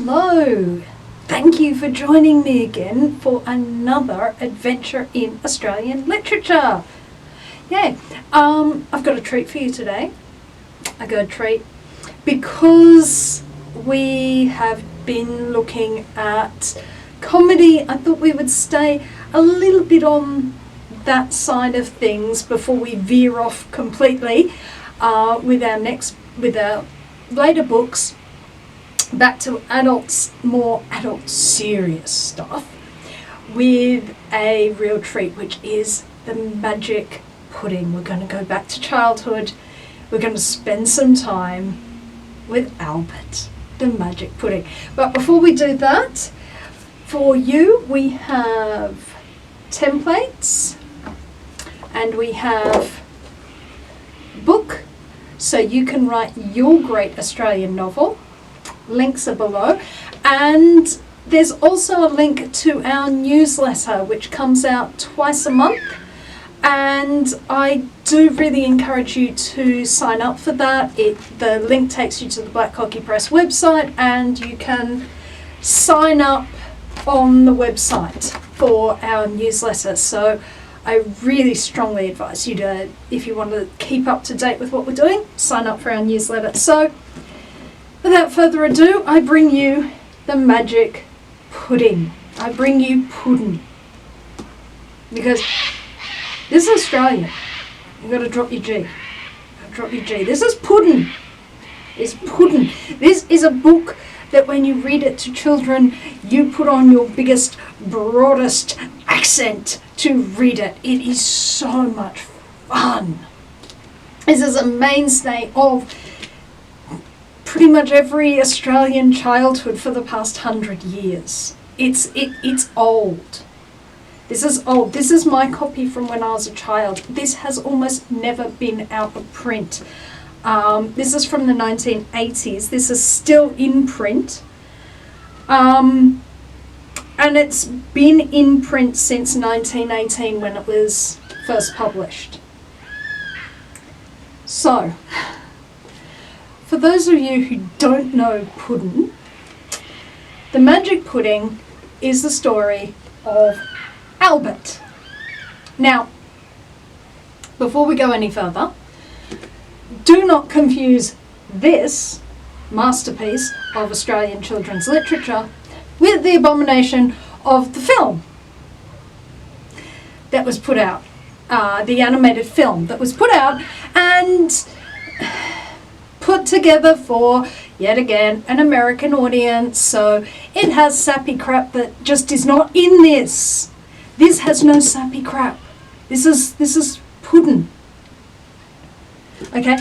Hello! Thank you for joining me again for another adventure in Australian literature. Yay! I've got a treat for you today. I got a treat because we have been looking at comedy. I thought we would stay a little bit on that side of things before we veer off completely with our later books back to more adult serious stuff with a real treat, which is the magic pudding. We're going to go back to childhood. We're going to spend some time with Albert, the magic pudding. But before we do that, for you we have templates and we have a book so you can write your great Australian novel. Links are below, and there's also a link to our newsletter which comes out twice a month, and I do really encourage you to sign up for that. The link takes you to the Cockie Press website, and you can sign up on the website for our newsletter. So I really strongly advise you to, if you want to keep up to date with what we're doing, sign up for our newsletter. So without further ado, I bring you the magic pudding. I bring you Puddin. Because this is Australian. You've got to drop your G. Drop your G. This is Puddin. It's Puddin. This is a book that when you read it to children, you put on your biggest, broadest accent to read it. It is so much fun. This is a mainstay of pretty much every Australian childhood for the past 100 years. It's old. This is old. This is my copy from when I was a child. This has almost never been out of print. This is from the 1980s. This is still in print. And it's been in print since 1918 when it was first published. So, for those of you who don't know Puddin, the magic pudding is the story of Albert. Now, before we go any further, do not confuse this masterpiece of Australian children's literature with the abomination of the film that was put out, the animated film that was put out and put together for, yet again, an American audience. So it has sappy crap that just is not in this. This has no sappy crap. This is Puddin. Okay.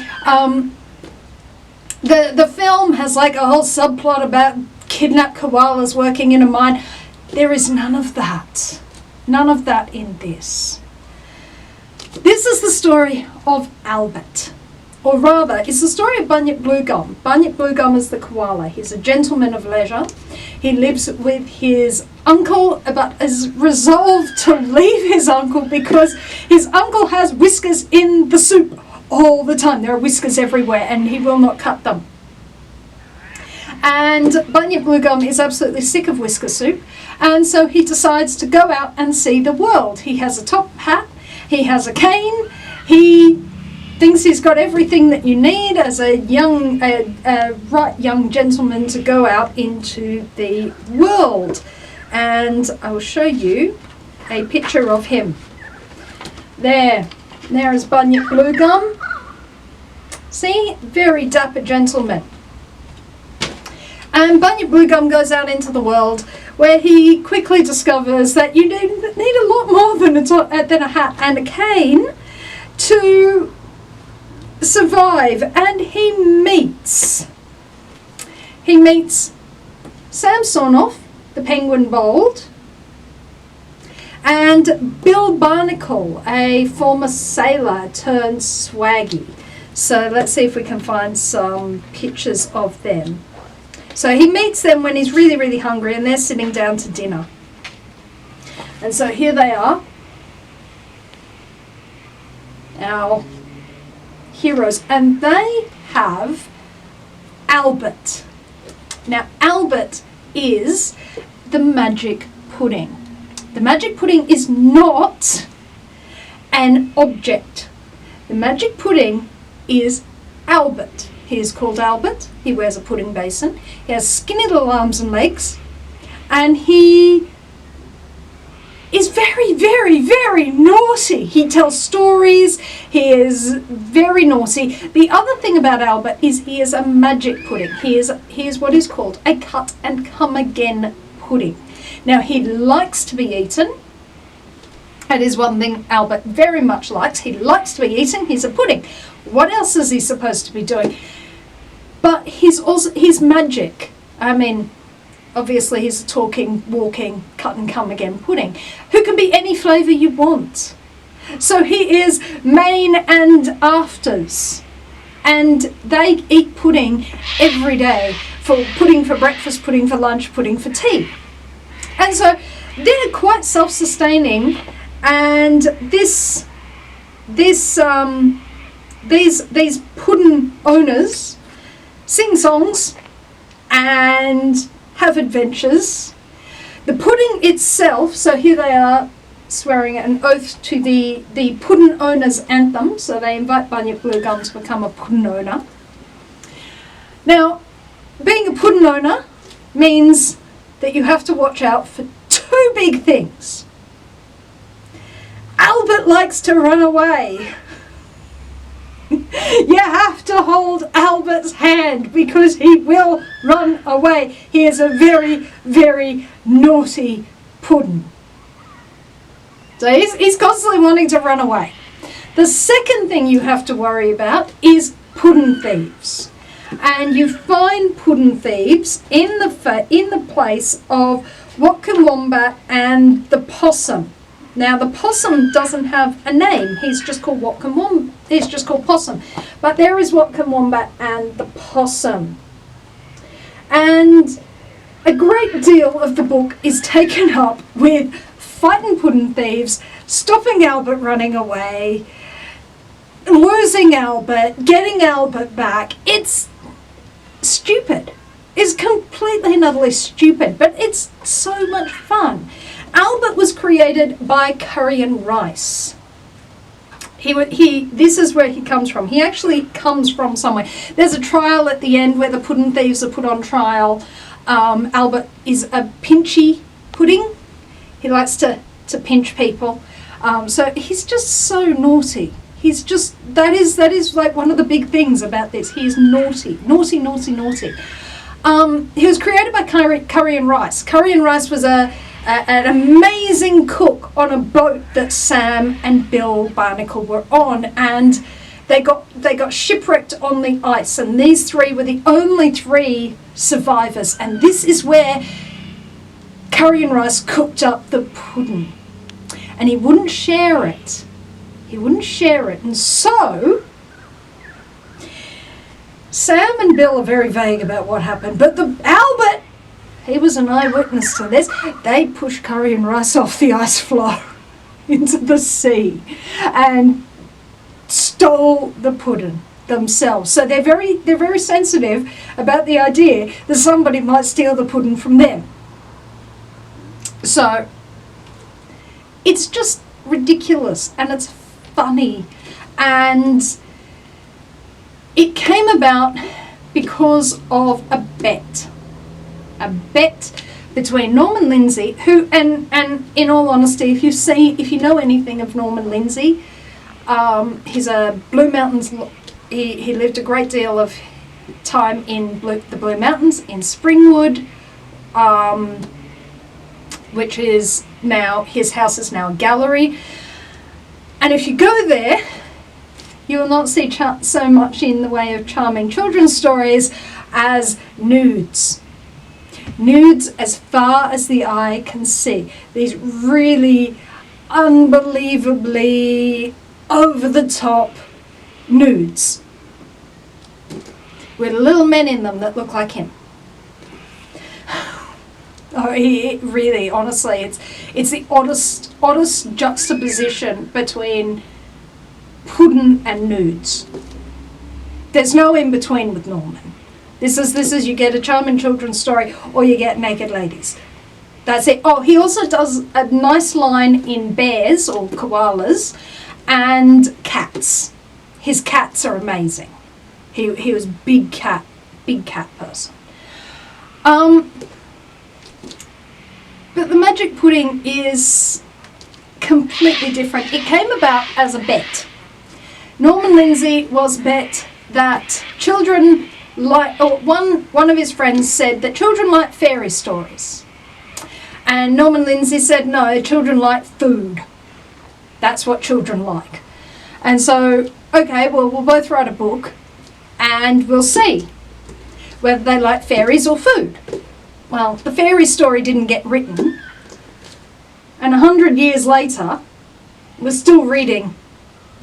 The film has like a whole subplot about kidnapped koalas working in a mine. There is none of that. None of that in this. This is the story of Albert. Or rather, it's the story of Bunyip Bluegum. Bunyip Bluegum is the koala. He's a gentleman of leisure. He lives with his uncle, but is resolved to leave his uncle because his uncle has whiskers in the soup all the time. There are whiskers everywhere and he will not cut them. And Bunyip Bluegum is absolutely sick of whisker soup, and so he decides to go out and see the world. He has a top hat, he has a cane, he thinks he's got everything that you need as a right young gentleman to go out into the world. And I will show you a picture of him. There is Bunyip Bluegum. See, very dapper gentleman. And Bunyip Bluegum goes out into the world where he quickly discovers that you need a lot more than a hat and a cane to survive. And he meets Sam Sawnoff, the penguin bold, and Bill Barnacle, a former sailor turned swaggy. So let's see if we can find some pictures of them. So he meets them when he's really, really hungry and they're sitting down to dinner. And so here they are, our heroes, and they have Albert. Now, Albert is the magic pudding. The magic pudding is not an object. The magic pudding is Albert. He is called Albert. He wears a pudding basin. He has skinny little arms and legs. And he is very, very, very naughty. He tells stories. He is very naughty. The other thing about Albert is he is a magic pudding. He is what is called a cut and come again pudding. Now, he likes to be eaten. That is one thing Albert very much likes. He likes to be eaten. He's a pudding. What else is he supposed to be doing? But he's magic. I mean, obviously he's a talking, walking, cut and come again pudding who can be any flavour you want. So he is main and afters. And they eat pudding every day. Pudding for breakfast, pudding for lunch, pudding for tea. And so they're quite self-sustaining, and these pudding owners sing songs and have adventures. The pudding itself, so here they are swearing an oath to the pudding owner's anthem, so they invite Bunyip Bluegum to become a pudding owner. Now, being a pudding owner means that you have to watch out for two big things. Albert likes to run away. You have to hold Albert's hand because he will run away. He is a very, very naughty pudding. So he's constantly wanting to run away. The second thing you have to worry about is pudding thieves. And you find pudding thieves in the place of Watkin Wombat and the possum. Now the possum doesn't have a name. He's just called Watkin Wombat. He's just called Possum. But there is Watkin Wombat and the possum. And a great deal of the book is taken up with fighting pudding thieves, stopping Albert running away, losing Albert, getting Albert back. It's stupid. It's completely and utterly stupid, but it's so much fun. Albert was created by Curry and Rice. This is where he comes from. He actually comes from somewhere. There's a trial at the end where the pudding thieves are put on trial. Albert is a pinchy pudding. He likes to pinch people. So he's just so naughty. He's just, that is like one of the big things about this. He's naughty, naughty, naughty, naughty. He was created by Curry and Rice. Curry and Rice was an amazing cook on a boat that Sam and Bill Barnacle were on, and they got shipwrecked on the ice, and these three were the only three survivors, and this is where Curry and Rice cooked up the pudding, and he wouldn't share it. He wouldn't share it, and so Sam and Bill are very vague about what happened, but Albert, he was an eyewitness to this. They pushed Curry and Rice off the ice floe into the sea and stole the pudding themselves. So they're very sensitive about the idea that somebody might steal the pudding from them. So it's just ridiculous, and it's funny, and it came about because of a bet between Norman Lindsay, who, and in all honesty, if you know anything of Norman Lindsay, he's a Blue Mountains. He lived a great deal of time in the Blue Mountains in Springwood, which is now, his house is now a gallery. And if you go there, you will not see so much in the way of charming children's stories as nudes. Nudes as far as the eye can see. These really unbelievably over-the-top nudes with little men in them that look like him. Oh, really, honestly, it's the oddest juxtaposition between pudding and nudes. There's no in-between with Norman. This is you get a charming children's story or you get naked ladies. That's it. Oh, he also does a nice line in bears or koalas and cats. His cats are amazing. He was big cat person. But the magic pudding is completely different. It came about as a bet. Norman Lindsay was bet that children like, or one of his friends said that children like fairy stories. And Norman Lindsay said, no, children like food. That's what children like. And so, okay, well, we'll both write a book and we'll see whether they like fairies or food. Well, the fairy story didn't get written. And 100 years later, we're still reading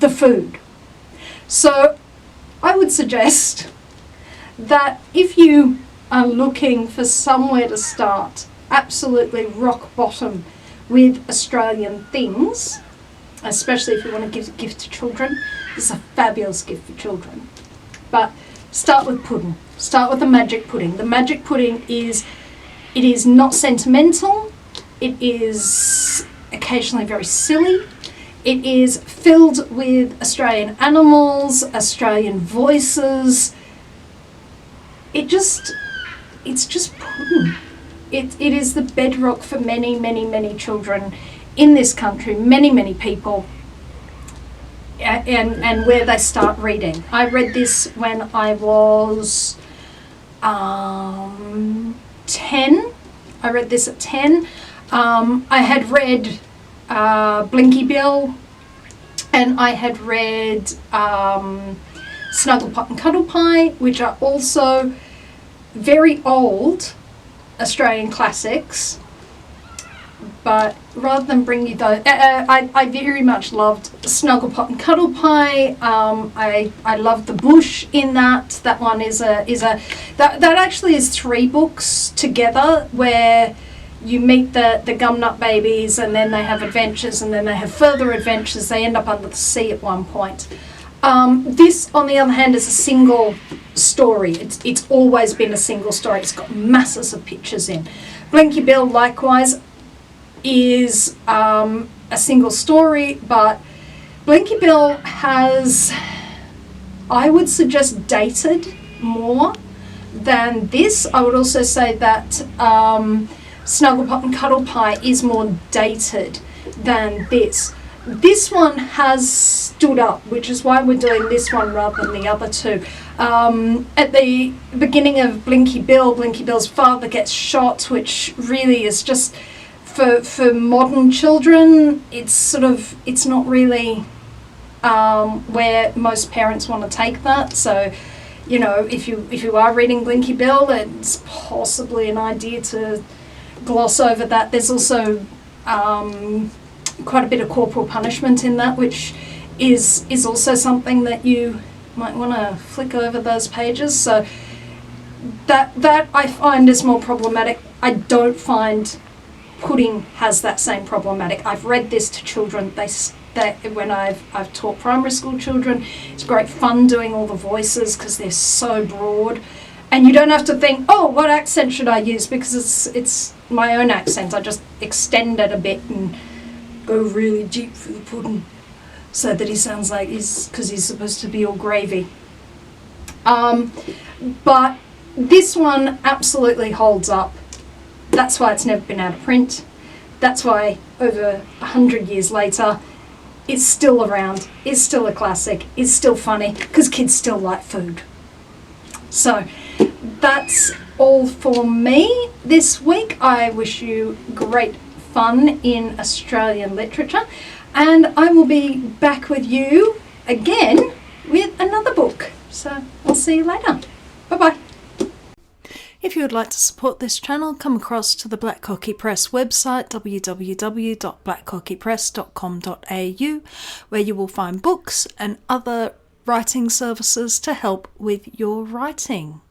the food. So I would suggest that if you are looking for somewhere to start, absolutely rock bottom with Australian things, especially if you want to give a gift to children, it's a fabulous gift for children. But start with pudding. Start with the magic pudding. The magic pudding is not sentimental. It is occasionally very silly. It is filled with Australian animals, Australian voices. It's just pudding. It is the bedrock for many, many, many children in this country, many, many people, and where they start reading. I read this when I was 10. I read this at 10. I had read Blinky Bill, and I had read Snugglepot and Cuddle Pie, which are also very old Australian classics. But rather than bring you those, I very much loved Snugglepot and Cuddle Pie. I loved The Bush in that. That one that actually is 3 books together where you meet the Gumnut babies and then they have adventures and then they have further adventures. They end up under the sea at one point. This, on the other hand, is a single story. It's always been a single story. It's got masses of pictures in. Blinky Bill, likewise, is a single story, but Blinky Bill has, I would suggest, dated more than this. I would also say that Snugglepot and Cuddle Pie is more dated than this. This one has stood up, which is why we're doing this one rather than the other two. At the beginning of Blinky Bill's father gets shot, which really is just, for modern children, it's not really where most parents want to take that. So, you know, if you are reading Blinky Bill, it's possibly an idea to gloss over that. There's also quite a bit of corporal punishment in that, which is also something that you might want to flick over those pages. So that I find is more problematic. I don't find Pudding has that same problematic. I've read this to children. When I've taught primary school children, it's great fun doing all the voices because they're so broad, and you don't have to think, oh, what accent should I use, because it's my own accent. I just extend it a bit and go really deep for the pudding so that he sounds like because he's supposed to be all gravy. But this one absolutely holds up. That's why it's never been out of print. That's why over 100 years later, it's still around, it's still a classic, it's still funny, because kids still like food. So that's all for me this week. I wish you great fun in Australian literature, and I will be back with you again with another book. So I'll see you later. Bye-bye. If you would like to support this channel, come across to the Black Cockie Press website, www.blackcockiepress.com.au, where you will find books and other writing services to help with your writing.